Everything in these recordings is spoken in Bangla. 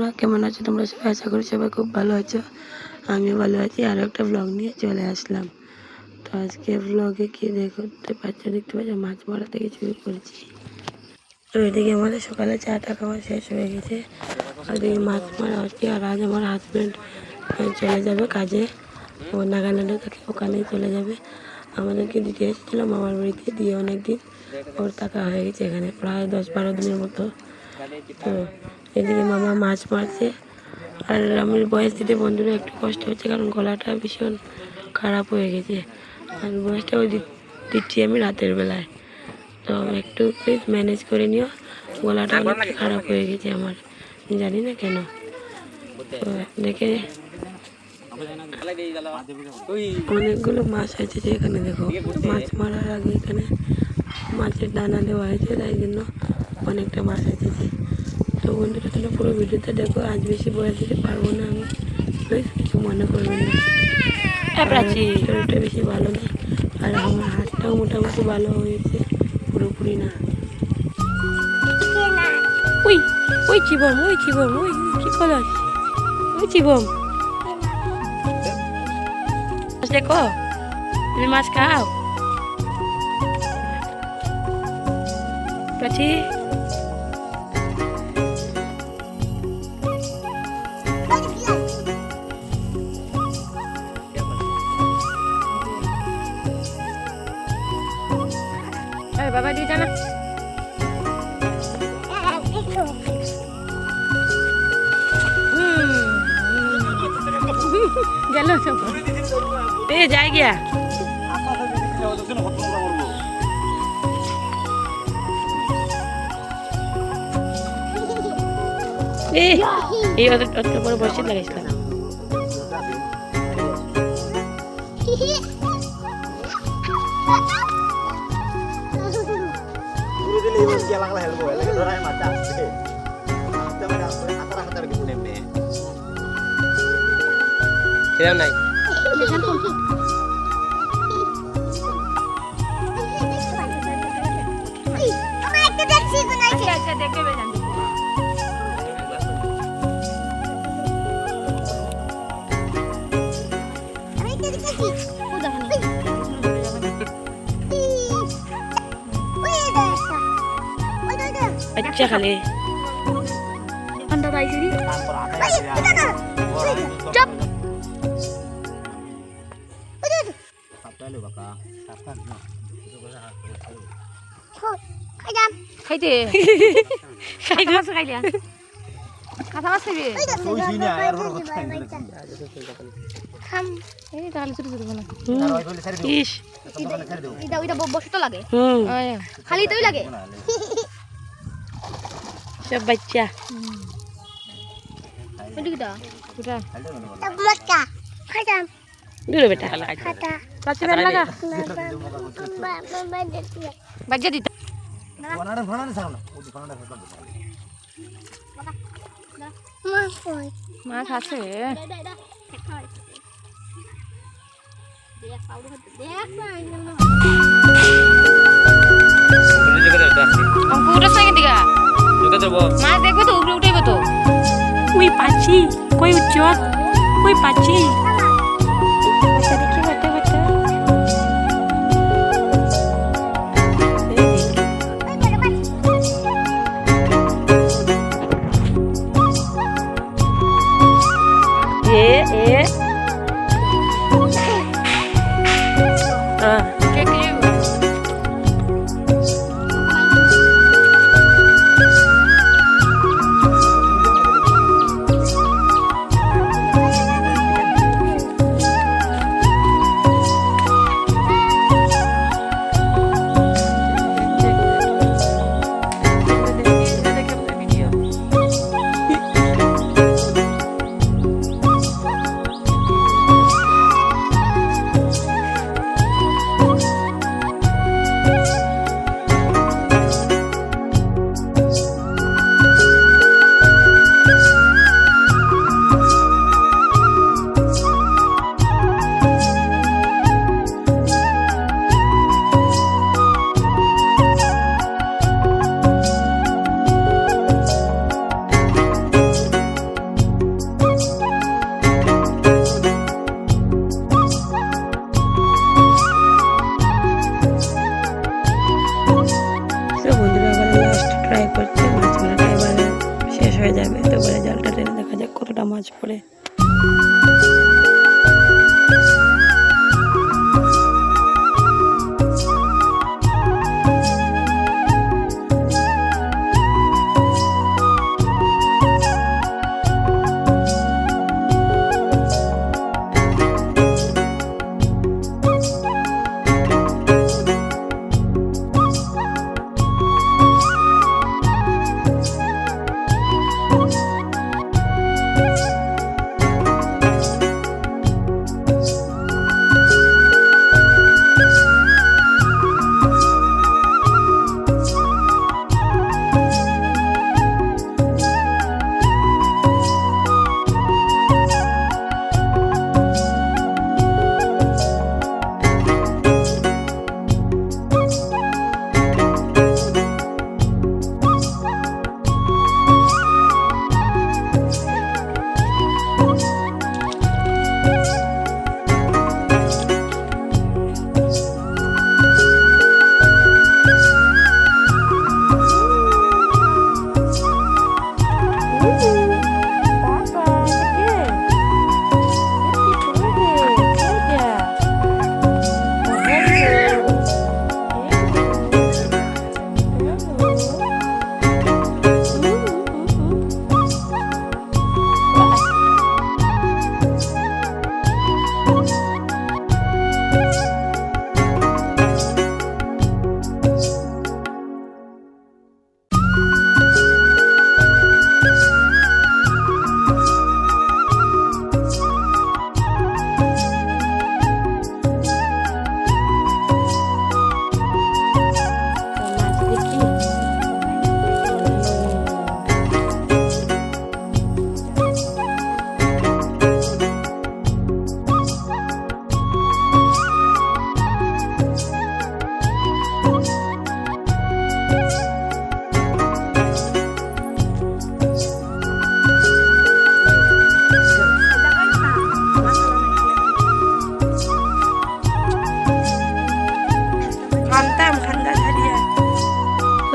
বন্ধুরা, কেমন আছো তোমরা সবাই? আশা করি সবাই খুব ভালো আছো। আমিও ভালো আছি। আরও একটা ব্লগ নিয়ে চলে আসলাম। তো আজকে ব্লগে কি দেখতে পাচ্ছ, মাছ মারা থেকে শুরু করেছি। তো এদিকে আমাদের সকালে চাটা খাওয়া শেষ হয়ে গেছে, আর এদিকে মাছ মারা হচ্ছে। আর আজ আমার হাজব্যান্ড চলে যাবে কাজে, ও নাগাল্যান্ডে থাকে, ওখানেই চলে যাবে। আমাদেরকে দিতে এসেছিলো মামার বাড়িতে, দিয়ে অনেকদিন ওর থাকা হয়ে গেছে এখানে, প্রায় 10-12 দিনের মতো। তো এদিকে মামা মাছ মারছে, আর আমি বয়স দিতে বন্ধুরা একটু কষ্ট হচ্ছে, কারণ গলাটা ভীষণ খারাপ হয়ে গেছে। আর বয়সটাও দিচ্ছি আমি রাতের বেলায়। তো একটু প্লিজ ম্যানেজ করে নিও, গলাটা অনেক খারাপ হয়ে গেছে আমার, জানি না কেন। তো দেখে অনেকগুলো মাছ হয়েছে যে এখানে, দেখো মাছ মারার আগে এখানে মাছের দানা দেওয়া হয়েছে, তাই জন্য অনেকটা মাছ এসেছে। তো বন্ধুরা তাহলে পুরো ভিডিওটা দেখো, আজ বেশি বয়স দিতে পারবো না আমি, প্লিজ কিছু মনে করবেন না। শরীরটা বেশি ভালো নেই, আর আমার হাতটাও মোটামুটি ভালো হয়েছে, পুরোপুরি না। ওই ওই চিবম, ওই চিবম, ওই কি করস, ওই চিবম দেখো, তুমি মাছ খাও প্রাচী। বাবা দিয়ে জানা গেল যাই গিয়া। এই অত বড় বসে লাগাইছিলাম। নাই अच्छा खाली अंडा दाई चुप খাইতে খাইতে মাছ খাইলে কাঁচা মাছ খাইবে খাম। এই তাহলে ছোট ছোট বানা ইস এটা ওইটা বসে তো লাগে, খালি তোই লাগে সব বাচ্চা। ওইটা ওটা মটকা খাইতাম দূরে বেটা খাটা কাছে বের লাগা বাজ্জা দিতা বনাড়া ফোনাড়া সাও না ওই ফোনাড়া ফটো বাবা মাছ কই মাছ আছে দেখ পাউডার দেখ অঙ্কুটা সাইকে দিগা ঢুকে দেব মাছ দেখবে তো উপরে উঠাইবে তো। ওই পাচ্ছি কই উচ্চত, ওই পাচ্ছি বাচ্চা দেখি বাচ্চা বাচ্চা ফোঁটা মাছ পড়ে।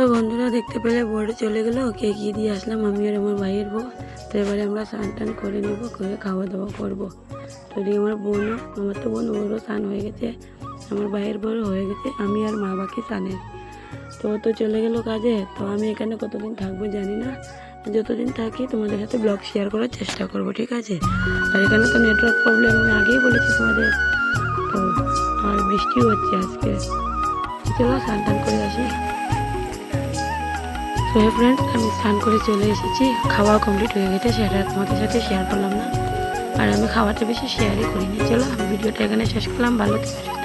তো বন্ধুরা দেখতে পেলে বোর্ডে চলে গেলো, কে কী দিয়ে আসলাম আমি আর আমার ভাইয়ের বউ। তো এবারে আমরা স্নান টান করে নেবো, করে খাওয়া দাওয়া করবো। তো এদিকে আমার বোনও, আমার তো বোন ওরও স্নান হয়ে গেছে, আমার ভাইয়ের বউরও হয়ে গেছে, আমি আর মা বাকি স্নানের। তো চলে গেলো কাজে। তো আমি এখানে কতদিন থাকবো জানি না, যতদিন থাকি তোমাদের সাথে ব্লগ শেয়ার করার চেষ্টা করবো, ঠিক আছে। আর এখানে তো নেটওয়ার্ক প্রবলেম আমি আগেই বলেছি তোমাদের। তো আর বৃষ্টিও হচ্ছে আজকে। চলো স্নান টান করে আসি। তো ফ্রেন্ডস, আমি স্নান করে চলে এসেছি, খাওয়া কমপ্লিট হয়ে গেছে, সেটা তোমাদের সাথে শেয়ার করলাম না। আর আমি খাওয়াটা বেশি শেয়ারই করিনি। চলো আমি ভিডিওটা এখানে শেষ করলাম, ভালো থেকো।